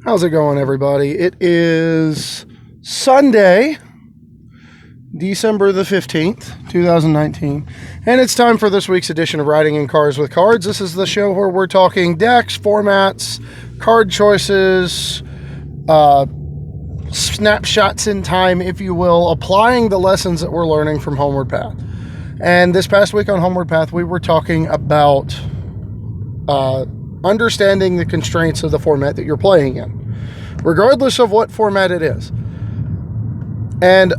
How's it going, everybody? It is Sunday, December the 15th, 2019, and it's time for this week's edition of Riding in Cars with Cards. This is the show where we're talking decks, formats, card choices, snapshots in time, if you will, applying the lessons that we're learning from Homeward Path. And this past week on Homeward Path, we were talking about understanding the constraints of the format that you're playing in, regardless of what format it is. And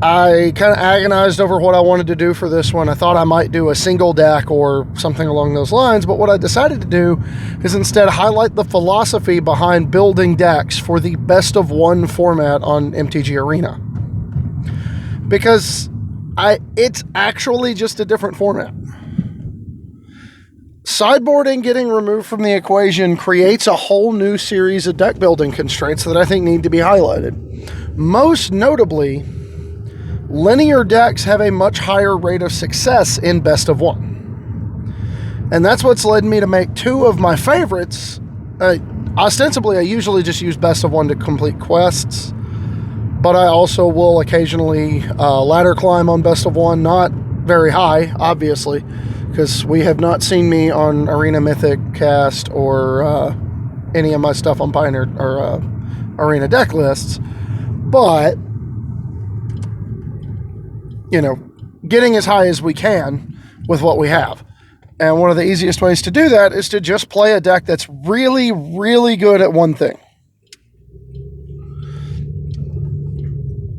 I kind of agonized over what I wanted to do for this one. I thought I might do a single deck or something along those lines, but what I decided to do is instead highlight the philosophy behind building decks for the best of one format on MTG Arena. Because it's actually just a different format. Sideboarding getting removed from the equation creates a whole new series of deck building constraints that I think need to be highlighted. Most notably, linear decks have a much higher rate of success in best of one. And that's what's led me to make two of my favorites. Ostensibly, I usually just use best of one to complete quests, but I also will occasionally ladder climb on best of one, not very high, obviously, because we have not seen me on Arena Mythic Cast or any of my stuff on Pioneer or Arena deck lists. But, you know, getting as high as we can with what we have. And one of the easiest ways to do that is to just play a deck that's really, really good at one thing.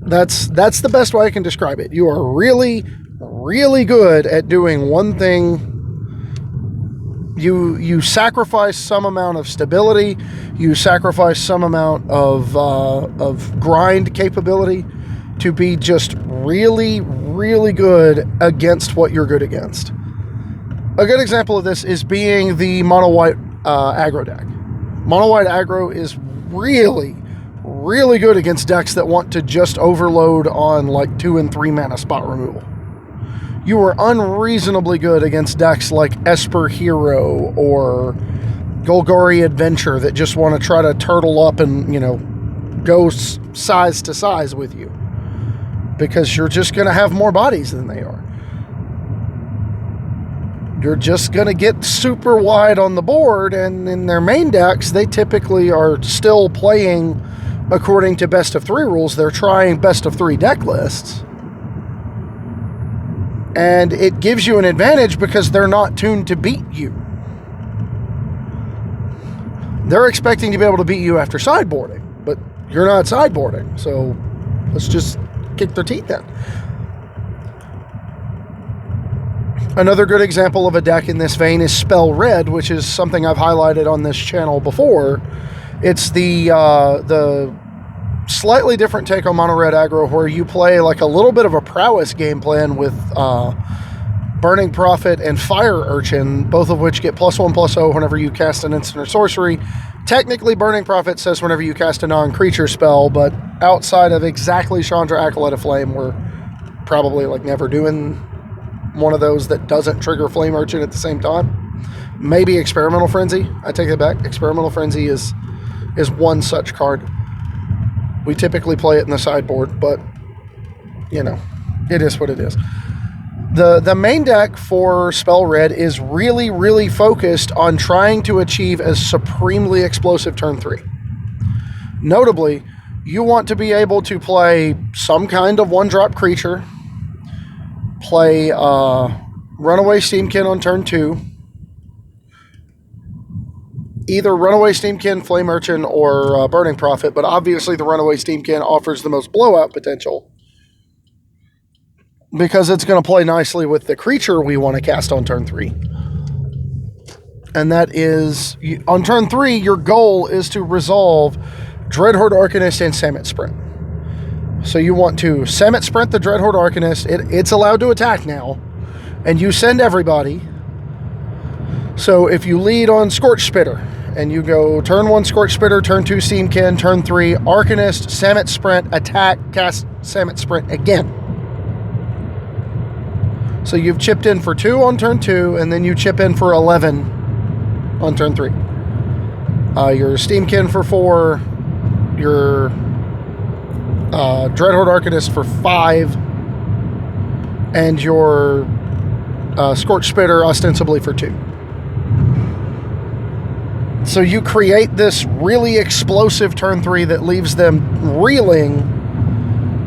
That's the best way I can describe it. You are really, really good at doing one thing. You sacrifice some amount of stability. You sacrifice some amount of grind capability to be just really, really good against what you're good against. A good example of this is being the mono-white aggro deck. Mono-white aggro is really, really good against decks that want to just overload on like 2 and 3 mana spot removal. You are unreasonably good against decks like Esper Hero or Golgari Adventure that just want to try to turtle up and, you know, go size to size with you, because you're just going to have more bodies than they are. You're just going to get super wide on the board, and in their main decks, they typically are still playing according to best of 3 rules. They're trying best of 3 deck lists. And it gives you an advantage because they're not tuned to beat you. They're expecting to be able to beat you after sideboarding, but you're not sideboarding, so let's just kick their teeth in. Another good example of a deck in this vein is Spell Red, which is something I've highlighted on this channel before. It's the slightly different take on mono red aggro, where you play like a little bit of a prowess game plan with Burning Prophet and Fire Urchin, both of which get +1/+0 whenever you cast an instant or sorcery. Technically, Burning Prophet says whenever you cast a non-creature spell, but outside of exactly Chandra Acolyte of Flame, we're probably like never doing one of those that doesn't trigger Flame Urchin at the same time. Maybe Experimental Frenzy. I take that back. Experimental Frenzy is one such card. We typically play it in the sideboard, but, you know, it is what it is. The main deck for Spell Red is really, really focused on trying to achieve a supremely explosive turn 3. Notably, you want to be able to play some kind of 1-drop creature, play Runaway Steamkin on turn 2, either Runaway Steamkin, Flame Urchin, or Burning Prophet, but obviously the Runaway Steamkin offers the most blowout potential because it's going to play nicely with the creature we want to cast on turn 3. And that is, on turn 3, your goal is to resolve Dreadhorde Arcanist and Samet Sprint. So you want to Samet Sprint the Dreadhorde Arcanist. It's allowed to attack now, and you send everybody. So if you lead on Scorch Spitter, and you go turn 1 Scorch Spitter, turn 2 Steamkin, turn 3 Arcanist, Samet Sprint, attack, cast Samet Sprint again. So you've chipped in for 2 on turn 2, and then you chip in for 11 on turn 3. your Steamkin for 4, your Dreadhorde Arcanist for 5, and your Scorch Spitter ostensibly for 2. So you create this really explosive turn 3 that leaves them reeling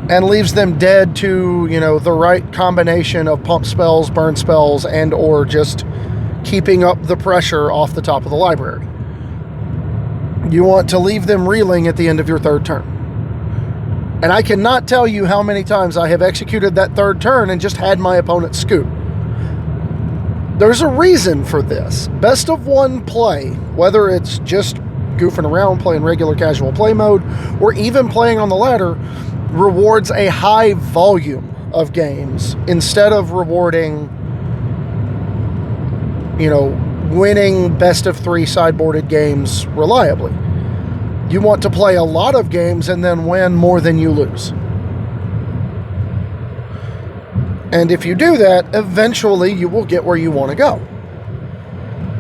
and leaves them dead to, the right combination of pump spells, burn spells, and or just keeping up the pressure off the top of the library. You want to leave them reeling at the end of your 3rd turn. And I cannot tell you how many times I have executed that 3rd turn and just had my opponent scoop. There's a reason for this. Best of 1 play, whether it's just goofing around, playing regular casual play mode, or even playing on the ladder, rewards a high volume of games instead of rewarding, winning best of 3 sideboarded games reliably. You want to play a lot of games and then win more than you lose. And if you do that, eventually you will get where you want to go.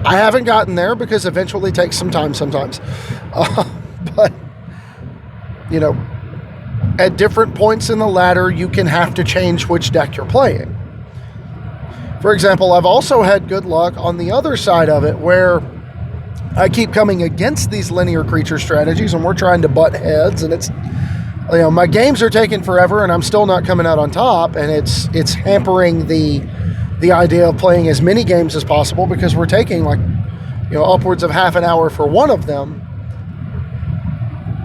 I haven't gotten there because eventually takes some time sometimes. But, at different points in the ladder, you can have to change which deck you're playing. For example, I've also had good luck on the other side of it where I keep coming against these linear creature strategies and we're trying to butt heads, and it's, my games are taking forever and I'm still not coming out on top, and it's hampering the idea of playing as many games as possible because we're taking upwards of half an hour for one of them.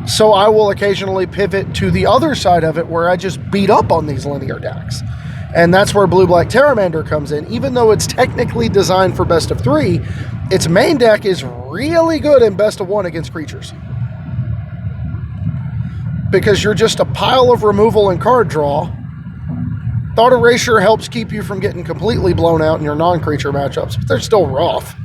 So I will occasionally pivot to the other side of it where I just beat up on these linear decks. And that's where Blue-Black Pteramander comes in. Even though it's technically designed for best of 3, its main deck is really good in best of 1 against creatures. Because you're just a pile of removal and card draw. Thought Erasure helps keep you from getting completely blown out in your non-creature matchups, but they're still rough.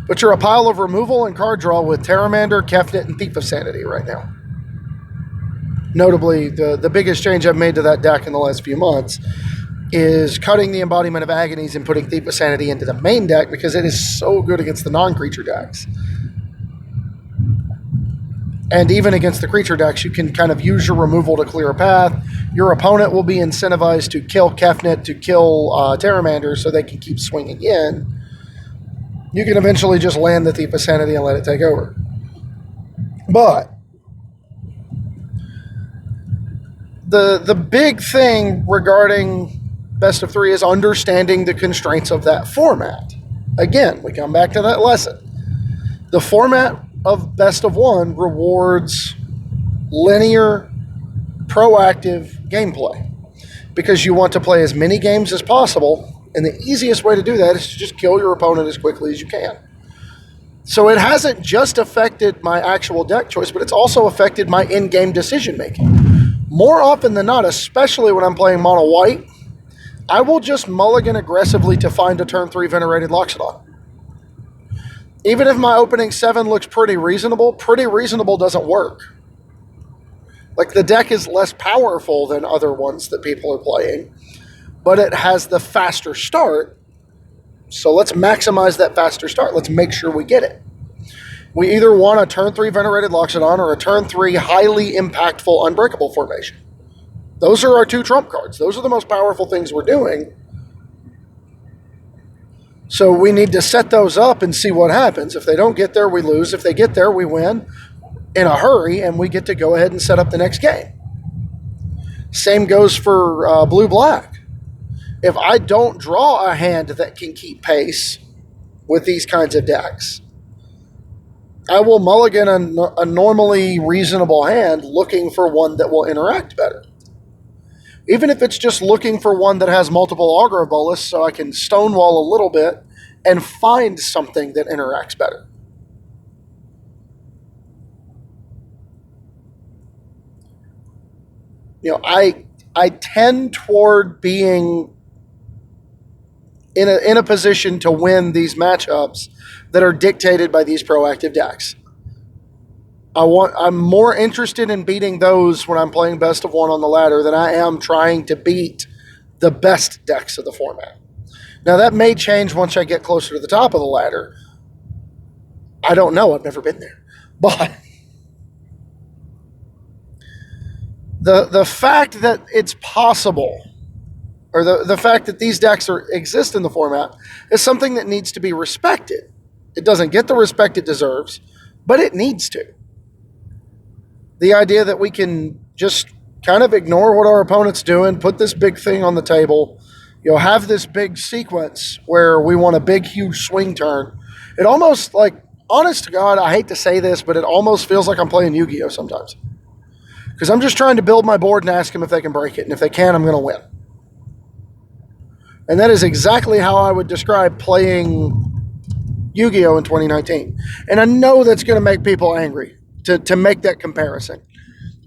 But you're a pile of removal and card draw with Pteramander, Kefnet, and Thief of Sanity right now. Notably, the biggest change I've made to that deck in the last few months is cutting the Embodiment of Agonies and putting Thief of Sanity into the main deck because it is so good against the non-creature decks. And even against the creature decks, you can kind of use your removal to clear a path. Your opponent will be incentivized to kill Kefnet, to kill Pteramander so they can keep swinging in. You can eventually just land the Thief of Sanity and let it take over. But the big thing regarding best of 3 is understanding the constraints of that format. Again, we come back to that lesson. The format of best of 1 rewards linear, proactive gameplay because you want to play as many games as possible, and the easiest way to do that is to just kill your opponent as quickly as you can. So it hasn't just affected my actual deck choice, but it's also affected my in-game decision making. More often than not, especially when I'm playing mono white, I will just mulligan aggressively to find a turn 3 Venerated Loxodon. Even if my opening 7 looks pretty reasonable doesn't work. The deck is less powerful than other ones that people are playing, but it has the faster start. So let's maximize that faster start. Let's make sure we get it. We either want a turn 3 Venerated Loxodon or a turn 3 highly impactful Unbreakable formation. Those are our 2 trump cards. Those are the most powerful things we're doing. So we need to set those up and see what happens. If they don't get there, we lose. If they get there, we win in a hurry, and we get to go ahead and set up the next game. Same goes for Blue-Black. If I don't draw a hand that can keep pace with these kinds of decks, I will mulligan a normally reasonable hand looking for one that will interact better. Even if it's just looking for one that has multiple Augur Bolus so I can stonewall a little bit and find something that interacts better. I tend toward being in a position to win these matchups that are dictated by these proactive decks. I'm more interested in beating those when I'm playing best of 1 on the ladder than I am trying to beat the best decks of the format. Now that may change once I get closer to the top of the ladder. I don't know. I've never been there. But the fact that it's possible, or the fact that these decks exist in the format, is something that needs to be respected. It doesn't get the respect it deserves, but it needs to. The idea that we can just kind of ignore what our opponent's doing, put this big thing on the table, have this big sequence where we want a big, huge swing turn. It almost, like, honest to God, I hate to say this, but it almost feels like I'm playing Yu-Gi-Oh! Sometimes. Because I'm just trying to build my board and ask them if they can break it. And if they can, I'm going to win. And that is exactly how I would describe playing Yu-Gi-Oh! In 2019. And I know that's going to make people angry to make that comparison.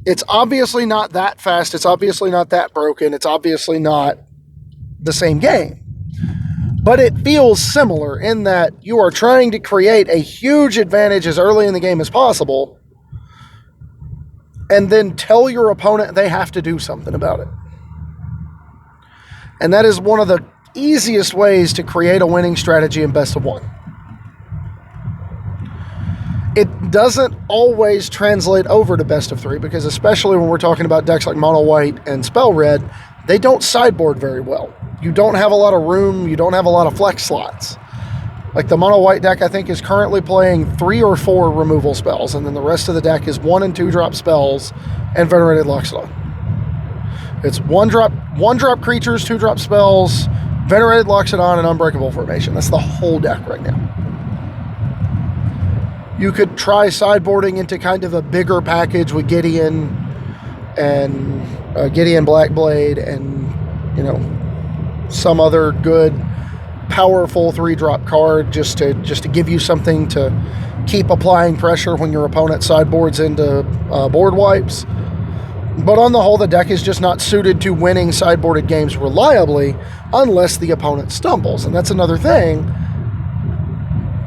It's obviously not that fast. It's obviously not that broken. It's obviously not the same game. But it feels similar in that you are trying to create a huge advantage as early in the game as possible, and then tell your opponent they have to do something about it. And that is one of the easiest ways to create a winning strategy in best of one. It doesn't always translate over to best of three, because especially when we're talking about decks like Mono White and Spell Red, they don't sideboard very well. You don't have a lot of room. You don't have a lot of flex slots. Like the Mono White deck, I think, is currently playing 3 or 4 removal spells, and then the rest of the deck is 1 and 2 drop spells and Venerated Loxodon. It's one drop creatures, 2 drop spells, Venerated Loxodon, and Unbreakable Formation. That's the whole deck right now. You could try sideboarding into kind of a bigger package with Gideon and Gideon Blackblade and, some other good, powerful 3-drop card just to give you something to keep applying pressure when your opponent sideboards into board wipes. But on the whole, the deck is just not suited to winning sideboarded games reliably unless the opponent stumbles. And that's another thing.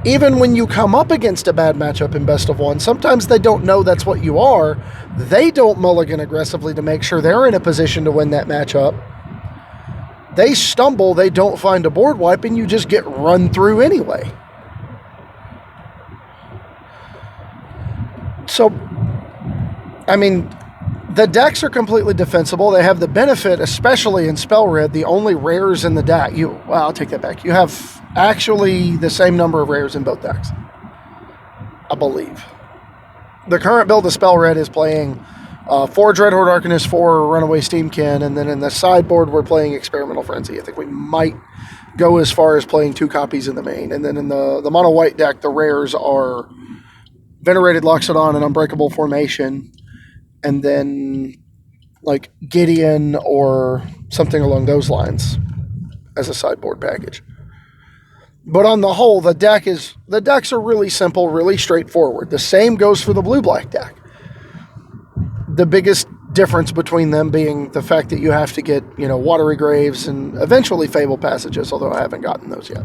Even when you come up against a bad matchup in best of one, sometimes they don't know that's what you are. They don't mulligan aggressively to make sure they're in a position to win that matchup. They stumble, they don't find a board wipe, and you just get run through anyway. So, the decks are completely defensible. They have the benefit, especially in Spell Red, the only rares in the deck. I'll take that back. You have actually the same number of rares in both decks, I believe. The current build of Spell Red is playing 4 Dreadhorde Arcanist, 4 Runaway Steamkin, and then in the sideboard we're playing Experimental Frenzy. I think we might go as far as playing 2 copies in the main. And then in the Mono White deck, the rares are Venerated Loxodon and Unbreakable Formation, and then like Gideon or something along those lines as a sideboard package. But on the whole, the decks are really simple, really straightforward. The same goes for the blue-black deck. The biggest difference between them being the fact that you have to get, Watery Graves and eventually Fable Passages, although I haven't gotten those yet.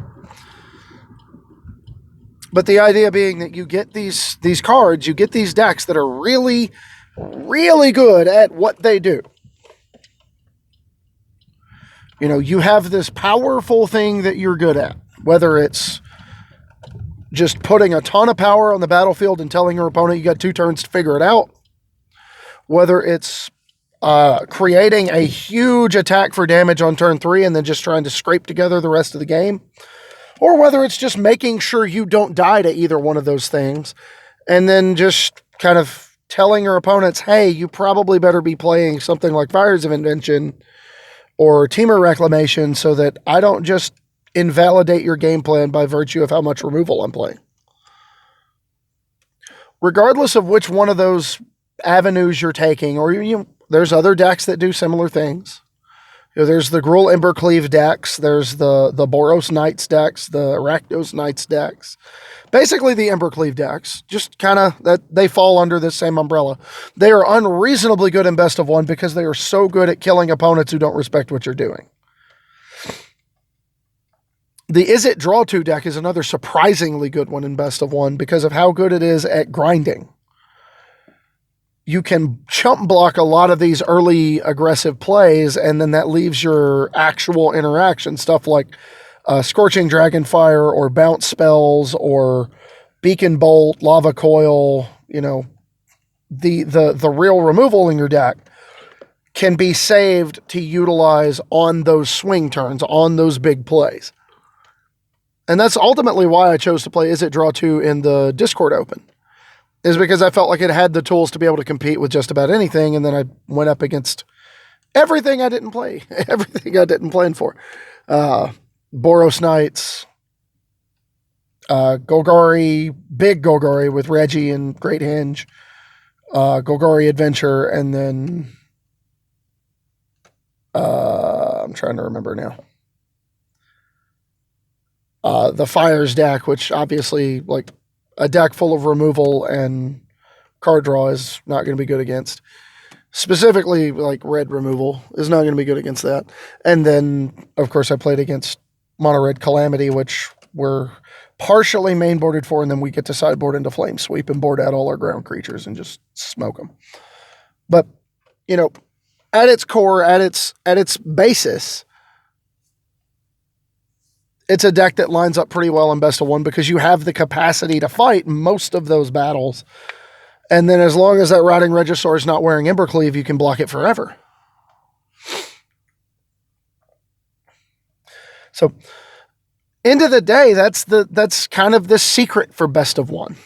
But the idea being that you get these cards, you get these decks that are really, really good at what they do. You have this powerful thing that you're good at, whether it's just putting a ton of power on the battlefield and telling your opponent you got 2 turns to figure it out, whether it's creating a huge attack for damage on turn 3 and then just trying to scrape together the rest of the game, or whether it's just making sure you don't die to either one of those things and then just kind of telling your opponents, hey, you probably better be playing something like Fires of Invention or Temur Reclamation so that I don't just invalidate your game plan by virtue of how much removal I'm playing. Regardless of which one of those avenues you're taking, or there's other decks that do similar things. There's the Gruul Embercleave decks, there's the Boros Knights decks, the Arachnos Knights decks. Basically the Embercleave decks, just kind of that they fall under this same umbrella. They are unreasonably good in best of one because they are so good at killing opponents who don't respect what you're doing. The Is It Draw 2 deck is another surprisingly good one in best of one because of how good it is at grinding. You can chump block a lot of these early aggressive plays, and then that leaves your actual interaction, stuff like Scorching Dragonfire or bounce spells or beacon bolt, lava coil, the real removal in your deck can be saved to utilize on those swing turns, on those big plays. And that's ultimately why I chose to play Is It Draw 2 in the Discord Open, is because I felt like it had the tools to be able to compete with just about anything, and then I went up against everything I didn't play, everything I didn't plan for. Boros Knights, Golgari, big Golgari with Reggie and Great Henge, Golgari Adventure, and then I'm trying to remember now. The Fires deck, which obviously, like, a deck full of removal and card draw is not going to be good against. Specifically, like, red removal is not going to be good against that. And then, of course, I played against Mono Red Calamity, which we're partially mainboarded for, and then we get to sideboard into Flame Sweep and board out all our ground creatures and just smoke them. But, at its core, at its basis, it's a deck that lines up pretty well in Best of One because you have the capacity to fight most of those battles. And then as long as that Rotting Regisaur is not wearing Embercleave, you can block it forever. So, end of the day, that's kind of the secret for Best of One.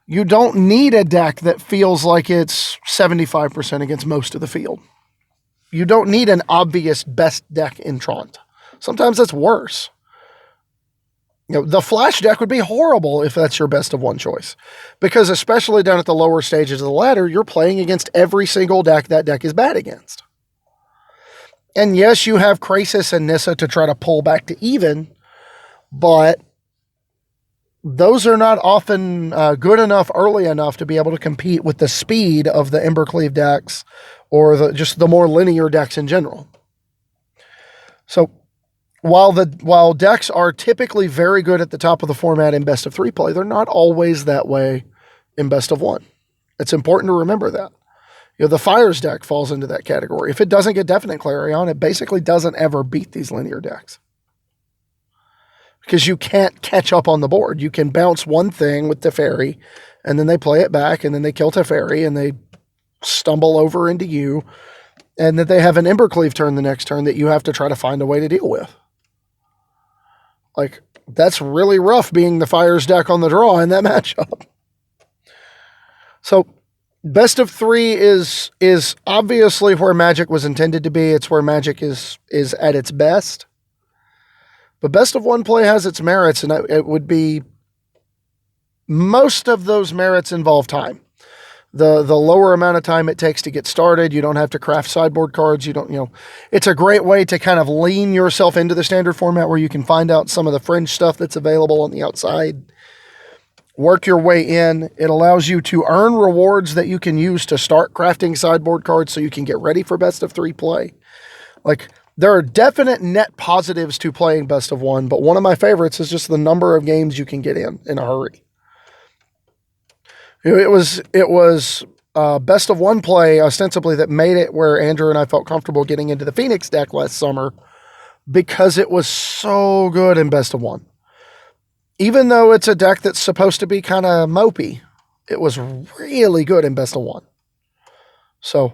You don't need a deck that feels like it's 75% against most of the field. You don't need an obvious best deck in Trant. Sometimes that's worse. The Flash deck would be horrible if that's your Best of One choice. Because especially down at the lower stages of the ladder, you're playing against every single deck that deck is bad against. And yes, you have Krasis and Nissa to try to pull back to even, but those are not often good enough early enough to be able to compete with the speed of the Embercleave decks or just the more linear decks in general. So while decks are typically very good at the top of the format in Best of 3 play, they're not always that way in Best of 1. It's important to remember that. The Fires deck falls into that category. If it doesn't get Definite Clarion, it basically doesn't ever beat these linear decks. Because you can't catch up on the board. You can bounce one thing with Teferi, and then they play it back, and then they kill Teferi, and they stumble over into you, and then they have an Embercleave turn the next turn that you have to try to find a way to deal with. Like, that's really rough being the Fires deck on the draw in that matchup. So, Best of 3 is obviously where Magic was intended to be. It's where Magic is at its best. But Best of 1 play has its merits, and it would be most of those merits involve time. The lower amount of time it takes to get started, you don't have to craft sideboard cards. It's a great way to kind of lean yourself into the standard format where you can find out some of the fringe stuff that's available on the outside. Work your way in. It allows you to earn rewards that you can use to start crafting sideboard cards so you can get ready for Best of 3 play. Like, there are definite net positives to playing Best of 1, but one of my favorites is just the number of games you can get in a hurry. It was Best of 1 play ostensibly that made it where Andrew and I felt comfortable getting into the Phoenix deck last summer because it was so good in Best of 1. Even though it's a deck that's supposed to be kind of mopey, it was really good in Best of 1. So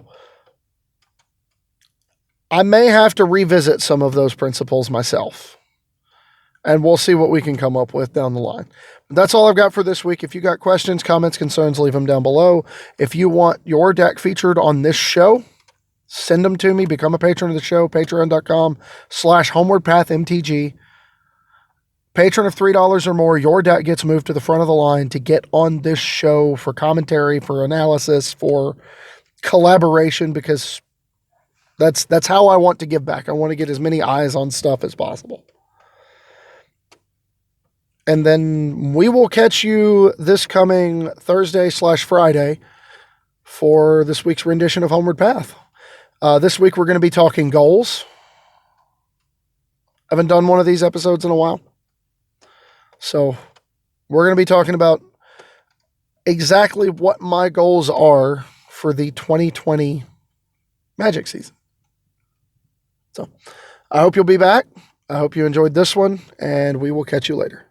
I may have to revisit some of those principles myself, and we'll see what we can come up with down the line. That's all I've got for this week. If you got questions, comments, concerns, leave them down below. If you want your deck featured on this show, send them to me. Become a patron of the show, patreon.com/HomewardPathMTG. Patron of $3 or more, your deck gets moved to the front of the line to get on this show for commentary, for analysis, for collaboration, because that's how I want to give back. I want to get as many eyes on stuff as possible. And then we will catch you this coming Thursday/Friday for this week's rendition of Homeward Path. This week we're going to be talking goals. I haven't done one of these episodes in a while. So we're going to be talking about exactly what my goals are for the 2020 Magic season. So I hope you'll be back. I hope you enjoyed this one, and we will catch you later.